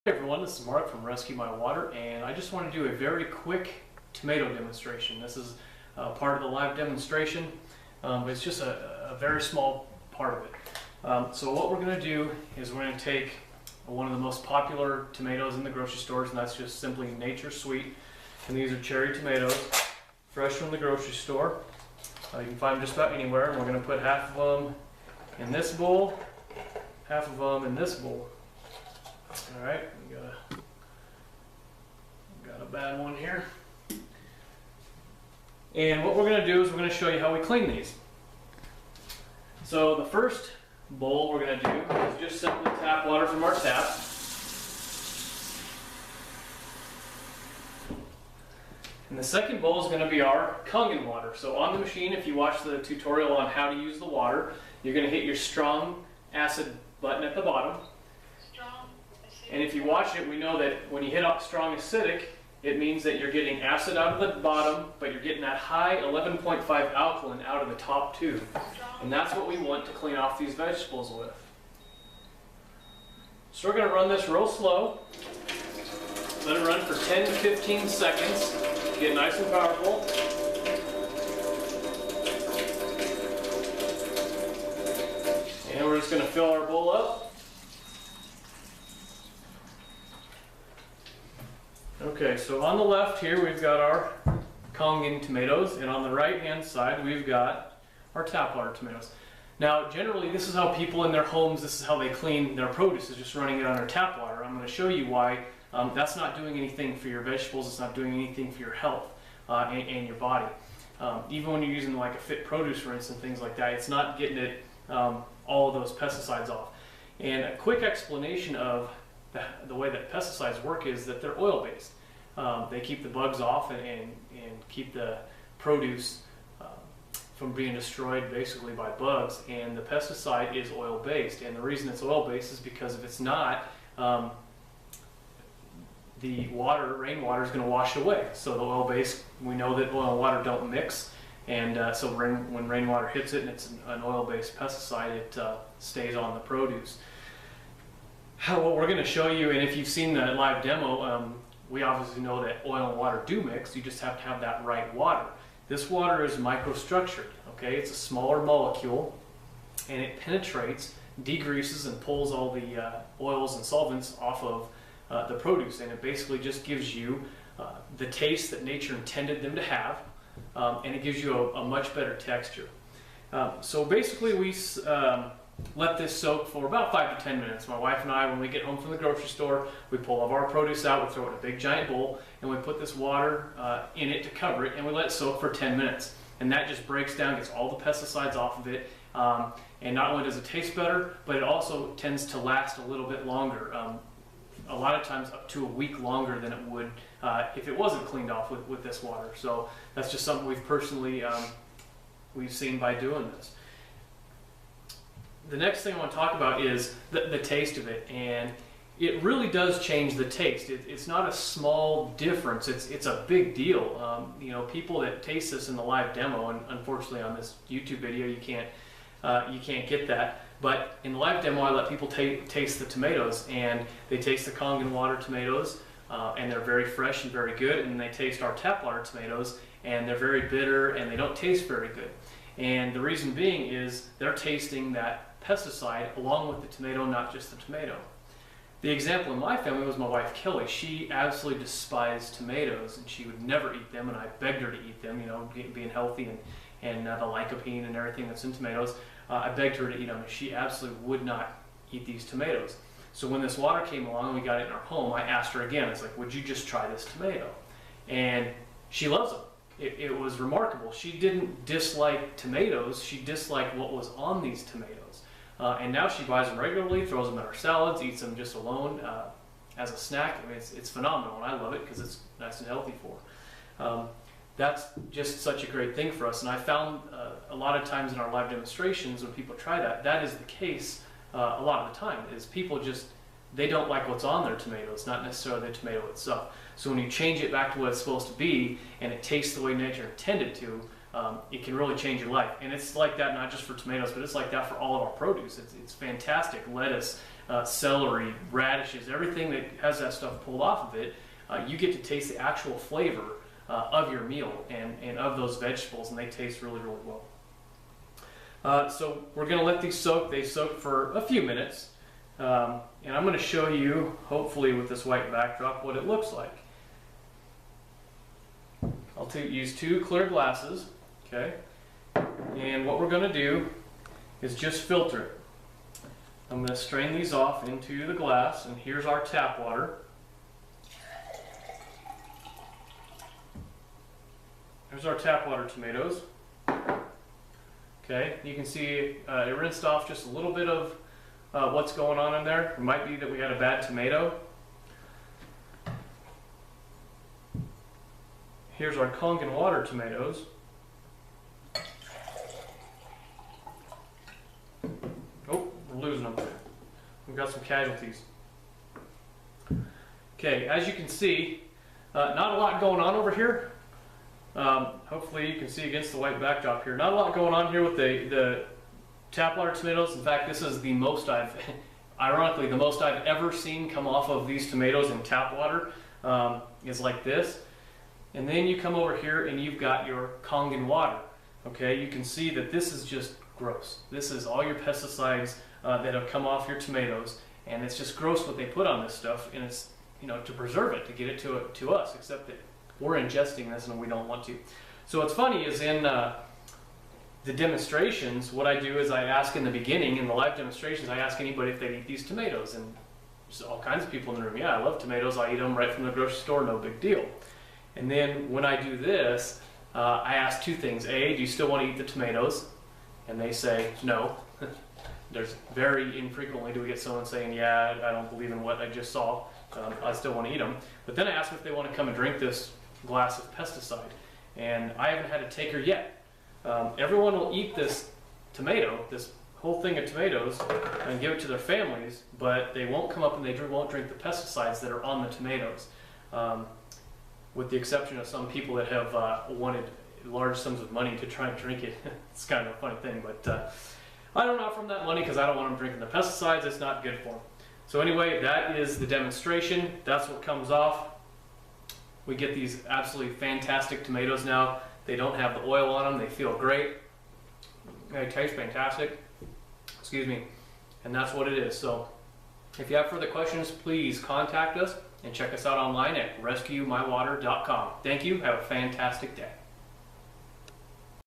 Hey everyone, this is Mark from Rescue My Water, and I just want to do a very quick tomato demonstration. This is part of the live demonstration, but it's just a very small part of it. So what we're going to do is we're going to take one of the most popular tomatoes in the grocery stores, and that's just simply Nature Sweet. And these are cherry tomatoes, fresh from the grocery store. You can find them just about anywhere. And we're going to put half of them in this bowl, half of them in this bowl. All right, we got a bad one here. And what we're going to do is we're going to show you how we clean these. So the first bowl we're going to do is just simply tap water from our tap. And the second bowl is going to be our Kangen water. So on the machine, if you watch the tutorial on how to use the water, you're going to hit your strong acid button at the bottom. And if you watch it, we know that when you hit up strong acidic, it means that you're getting acid out of the bottom, but you're getting that high 11.5 alkaline out of the top tube. And that's what we want to clean off these vegetables with. So we're going to run this real slow. Let it run for 10 to 15 seconds. Get nice and powerful. And we're just going to fill our bowl up. Okay, so on the left here we've got our Kangen tomatoes, and on the right hand side we've got our tap water tomatoes. Now generally this is how people in their homes, this is how they clean their produce, is just running it on their tap water. I'm going to show you why that's not doing anything for your vegetables, it's not doing anything for your health and your body. Even when you're using like a fit produce, for instance, things like that, it's not getting it all of those pesticides off. And a quick explanation of the way that pesticides work is that they're oil-based. They keep the bugs off and keep the produce from being destroyed basically by bugs, and the pesticide is oil-based. And the reason it's oil-based is because if it's not, the rainwater is going to wash away. So the oil-based, we know that oil and water don't mix, and so when rainwater hits it and it's an oil-based pesticide, it stays on the produce. What we're going to show you, and if you've seen the live demo, we obviously know that oil and water do mix. You just have to have that right water. This water is microstructured, okay? It's a smaller molecule, and it penetrates, degreases, and pulls all the oils and solvents off of the produce, and it basically just gives you the taste that nature intended them to have, and it gives you a much better texture. So basically we let this soak for about 5 to 10 minutes. My wife and I, when we get home from the grocery store, we pull all of our produce out, we throw it in a big giant bowl, and we put this water in it to cover it, and we let it soak for 10 minutes. And that just breaks down, gets all the pesticides off of it, and not only does it taste better, but it also tends to last a little bit longer. A lot of times up to a week longer than it would if it wasn't cleaned off with this water. So that's just something we've personally we've seen by doing this. The next thing I want to talk about is the taste of it, and it really does change the taste. It's not a small difference, it's a big deal. You know, people that taste this in the live demo, and unfortunately on this YouTube video you can't get that, but in the live demo I let people taste the tomatoes, and they taste the Kangen water tomatoes, and they're very fresh and very good, and they taste our tap water tomatoes, and they're very bitter and they don't taste very good. And the reason being is they're tasting that pesticide along with the tomato, not just the tomato. The example in my family was my wife Kelly. She absolutely despised tomatoes, and she would never eat them, and I begged her to eat them, you know, being healthy and the lycopene and everything that's in tomatoes. I begged her to eat them, and she absolutely would not eat these tomatoes. So when this water came along and we got it in our home, I asked her again, I was like, would you just try this tomato? And she loves them. It was remarkable. She didn't dislike tomatoes, she disliked what was on these tomatoes. And now she buys them regularly, throws them in her salads, eats them just alone as a snack. I mean, it's phenomenal, and I love it because it's nice and healthy for her. That's just such a great thing for us, and I found a lot of times in our live demonstrations when people try that is the case a lot of the time, is people just, they don't like what's on their tomatoes, not necessarily the tomato itself. So when you change it back to what it's supposed to be, and it tastes the way nature intended to, it can really change your life. And it's like that not just for tomatoes, but it's like that for all of our produce. It's fantastic. Lettuce, celery, radishes, everything that has that stuff pulled off of it, you get to taste the actual flavor of your meal and of those vegetables, and they taste really, really well. So we're going to let these soak. They soak for a few minutes, and I'm going to show you, hopefully with this white backdrop, what it looks like. I'll use 2 clear glasses, okay? And what we're going to do is just filter it. I'm going to strain these off into the glass, and here's our tap water. Here's our tap water tomatoes. Okay, you can see it rinsed off just a little bit of what's going on in there. It might be that we had a bad tomato. Here's our Kangen water tomatoes. Oh, we're losing them. We've got some casualties. Okay, as you can see, not a lot going on over here. Hopefully you can see against the white backdrop here. Not a lot going on here with the tap water tomatoes. In fact, this is the most ironically, the most I've ever seen come off of these tomatoes in tap water is like this. And then you come over here and you've got your Kangen water. Okay, you can see that this is just gross. This is all your pesticides that have come off your tomatoes, and it's just gross what they put on this stuff, and it's, you know, to preserve it, to get it to us, except that we're ingesting this and we don't want to. So what's funny is in the demonstrations, what I do is I ask in the beginning, in the live demonstrations, I ask anybody if they eat these tomatoes, and there's all kinds of people in the room. Yeah, I love tomatoes. I eat them right from the grocery store, no big deal. And then when I do this, I ask 2 things. A, do you still want to eat the tomatoes? And they say no. There's very infrequently do we get someone saying, yeah, I don't believe in what I just saw. I still want to eat them. But then I ask them if they want to come and drink this glass of pesticide. And I haven't had a taker yet. Everyone will eat this tomato, this whole thing of tomatoes, and give it to their families, but they won't come up and they won't drink the pesticides that are on the tomatoes. With the exception of some people that have wanted large sums of money to try and drink it. It's kind of a funny thing, but I don't offer them that money because I don't want them drinking the pesticides. It's not good for them. So anyway, that is the demonstration. That's what comes off. We get these absolutely fantastic tomatoes now. They don't have the oil on them. They feel great. They taste fantastic. Excuse me. And that's what it is. So if you have further questions, please contact us and check us out online at rescuemywater.com. Thank you. Have a fantastic day.